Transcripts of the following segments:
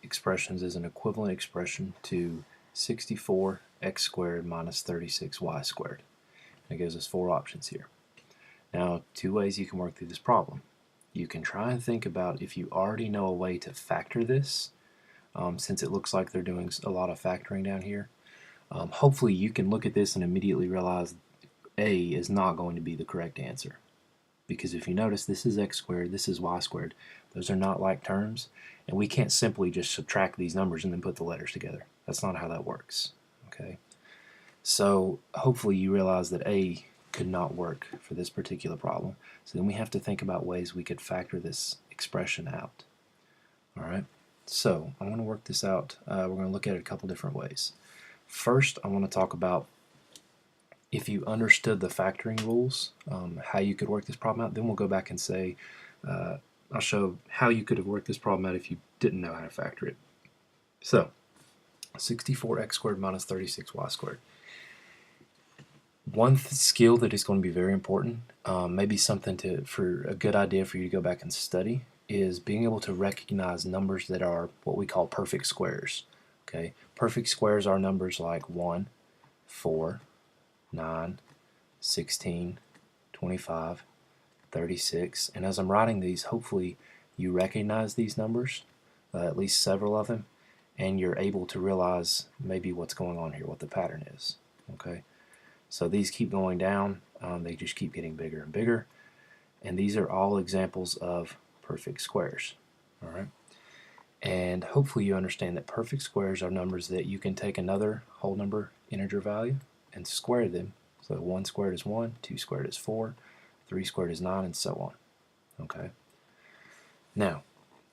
expressions is an equivalent expression to 64x squared minus 36y squared. It gives us four options here. Now, two ways you can work through this problem. You can try and think about if you already know a way to factor this, since it looks like they're doing a lot of factoring down here. Hopefully you can look at this and immediately realize A is not going to be the correct answer. Because if you notice, this is x squared, this is y squared. Those are not like terms, and we can't simply just subtract these numbers and then put the letters together. That's not how that works. Okay. So hopefully you realize that A could not work for this particular problem. So then we have to think about ways we could factor this expression out. Alright, so I want to work this out. We're going to look at it a couple different ways. First, I want to talk about if you understood the factoring rules, how you could work this problem out. Then we'll go back and say, I'll show how you could have worked this problem out if you didn't know how to factor it. So, 64x squared minus 36y squared. One skill that is going to be very important, maybe something for a good idea for you to go back and study, is being able to recognize numbers that are what we call perfect squares. Okay, perfect squares are numbers like 1, 4, 9, 16, 25, 36, and as I'm writing these, hopefully you recognize these numbers, at least several of them, and you're able to realize maybe what's going on here, what the pattern is. Okay. So these keep going down, they just keep getting bigger and bigger, and these are all examples of perfect squares. Alright, and hopefully you understand that perfect squares are numbers that you can take another whole number integer value and square them. So 1 squared is 1, 2 squared is 4, 3 squared is 9, and so on. Okay. Now,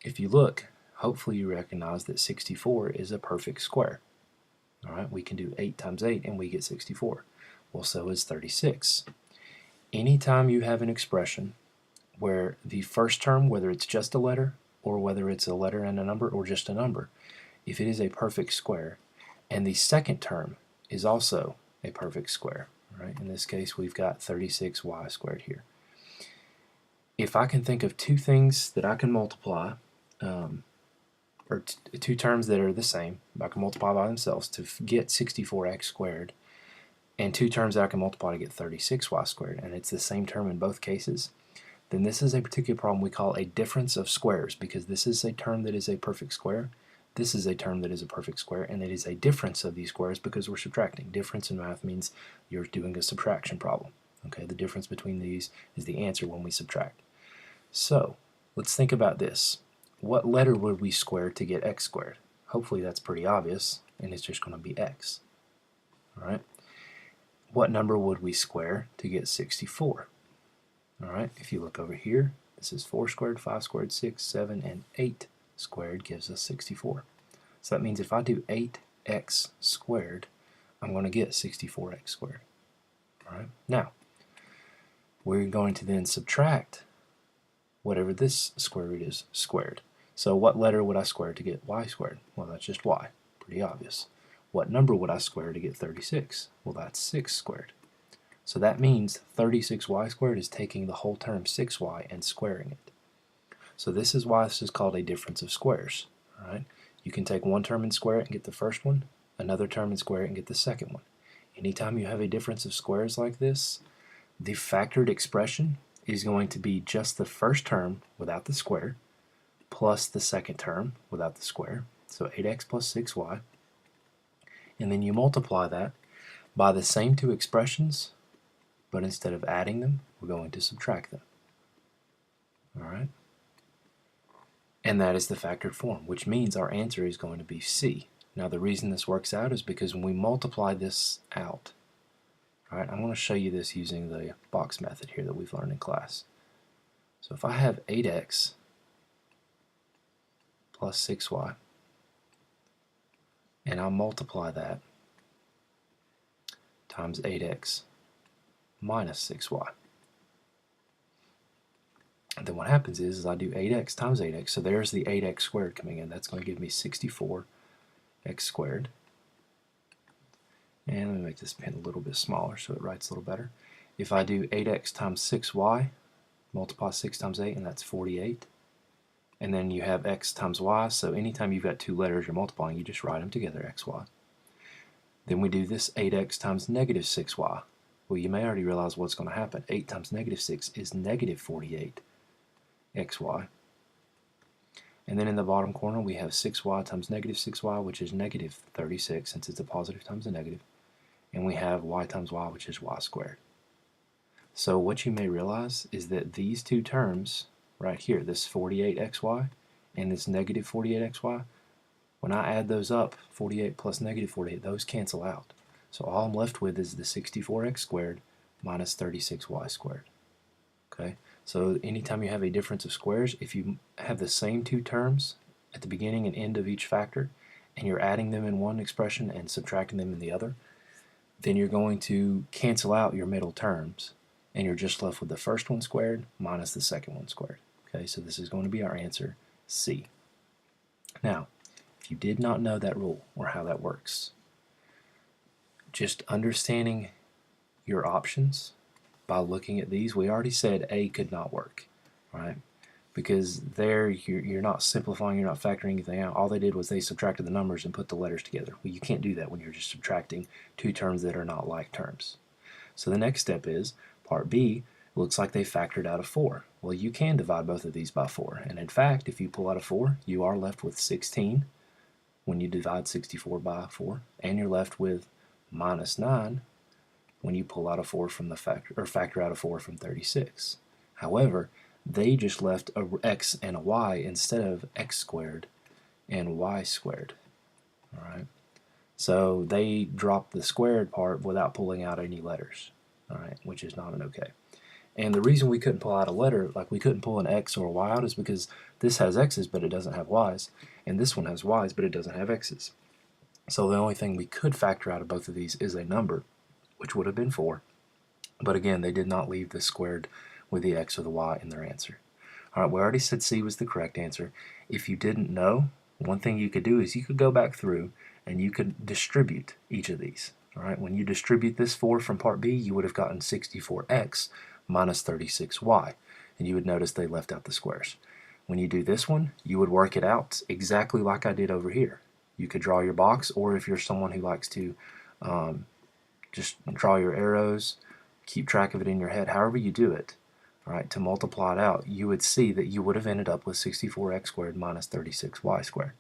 if you look, hopefully you recognize that 64 is a perfect square. Alright, we can do 8 times 8 and we get 64. Well, so is 36. Anytime you have an expression where the first term, whether it's just a letter or whether it's a letter and a number or just a number, if it is a perfect square, and the second term is also a perfect square, right? In this case, we've got 36y squared here. If I can think of two things that I can multiply, or two terms that are the same, I can multiply by themselves to get 64x squared, and two terms that I can multiply to get 36y squared, and it's the same term in both cases, then this is a particular problem we call a difference of squares, because this is a term that is a perfect square, this is a term that is a perfect square, and it is a difference of these squares because we're subtracting. Difference in math means you're doing a subtraction problem. Okay, the difference between these is the answer when we subtract. So, let's think about this. What letter would we square to get x squared? Hopefully that's pretty obvious, and it's just going to be x. Alright. What number would we square to get 64? Alright, if you look over here, this is 4 squared, 5 squared, 6, 7, and 8 squared gives us 64. So that means if I do 8x squared, I'm going to get 64x squared. Alright, now, we're going to then subtract whatever this square root is squared. So what letter would I square to get y squared? Well, that's just y. Pretty obvious. What number would I square to get 36? Well, that's 6 squared. So that means 36y squared is taking the whole term 6y and squaring it. So this is why this is called a difference of squares. Alright? You can take one term and square it and get the first one, another term and square it and get the second one. Anytime you have a difference of squares like this, the factored expression is going to be just the first term without the square plus the second term without the square, so 8x plus 6y, and then you multiply that by the same two expressions, but instead of adding them, we're going to subtract them. Alright? And that is the factored form, which means our answer is going to be C. Now the reason this works out is because when we multiply this out, alright, I'm going to show you this using the box method here that we've learned in class. So if I have 8x plus 6y, and I'll multiply that times 8x minus 6y. And then what happens is I do 8x times 8x, so there's the 8x squared coming in. That's going to give me 64x squared. And let me make this pen a little bit smaller so it writes a little better. If I do 8x times 6y, multiply 6 times 8, and that's 48x and then you have x times y, so anytime you've got two letters you're multiplying, you just write them together, xy. Then we do this 8x times negative 6y. Well, you may already realize what's going to happen. 8 times negative 6 is negative 48 xy. And then in the bottom corner we have 6y times negative 6y, which is negative 36, since it's a positive times a negative. And we have y times y, which is y squared. So what you may realize is that these two terms right here, this 48xy and this negative 48xy, when I add those up, 48 plus negative 48, those cancel out. So all I'm left with is the 64x squared minus 36y squared. Okay? So anytime you have a difference of squares, if you have the same two terms at the beginning and end of each factor, and you're adding them in one expression and subtracting them in the other, then you're going to cancel out your middle terms, and you're just left with the first one squared minus the second one squared. Okay, so this is going to be our answer, C. Now, if you did not know that rule or how that works, just understanding your options by looking at these, we already said A could not work, right? Because there you're not simplifying, you're not factoring anything out. All they did was they subtracted the numbers and put the letters together. Well, you can't do that when you're just subtracting two terms that are not like terms. So the next step is, part B, looks like they factored out a 4. Well, you can divide both of these by 4. And in fact, if you pull out a 4, you are left with 16 when you divide 64 by 4. And you're left with minus 9 when you pull out a 4 from the factor out a 4 from 36. However, they just left a x and a y instead of x squared and y squared. All right. So they dropped the squared part without pulling out any letters, all right, which is not an okay. And the reason we couldn't pull out a letter, like we couldn't pull an x or a y out, is because this has x's but it doesn't have y's, and this one has y's but it doesn't have x's. So the only thing we could factor out of both of these is a number, which would have been 4. But again, they did not leave the squared with the x or the y in their answer. All right, we already said C was the correct answer. If you didn't know, one thing you could do is you could go back through and you could distribute each of these. All right, when you distribute this 4 from part B, you would have gotten 64x minus 36y, and you would notice they left out the squares. When you do this one, you would work it out exactly like I did over here. You could draw your box, or if you're someone who likes to just draw your arrows, keep track of it in your head, however you do it, all right, to multiply it out, you would see that you would have ended up with 64x squared minus 36y squared.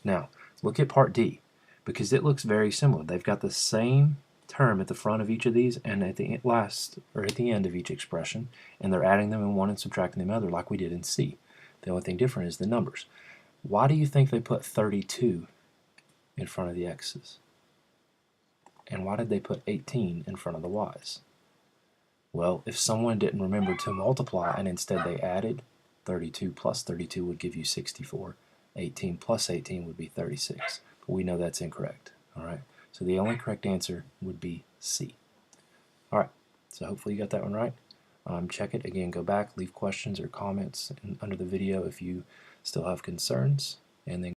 Now, look at part D, because it looks very similar. They've got the same term at the front of each of these and at the last or at the end of each expression, and they're adding them in one and subtracting them in the other like we did in C. The only thing different is the numbers. Why do you think they put 32 in front of the x's? And why did they put 18 in front of the y's? Well, if someone didn't remember to multiply and instead they added, 32 plus 32 would give you 64. 18 plus 18 would be 36. But we know that's incorrect. All right. So the only correct answer would be C. All right. So hopefully you got that one right. Check it again. Go back, leave questions or comments under the video if you still have concerns, and then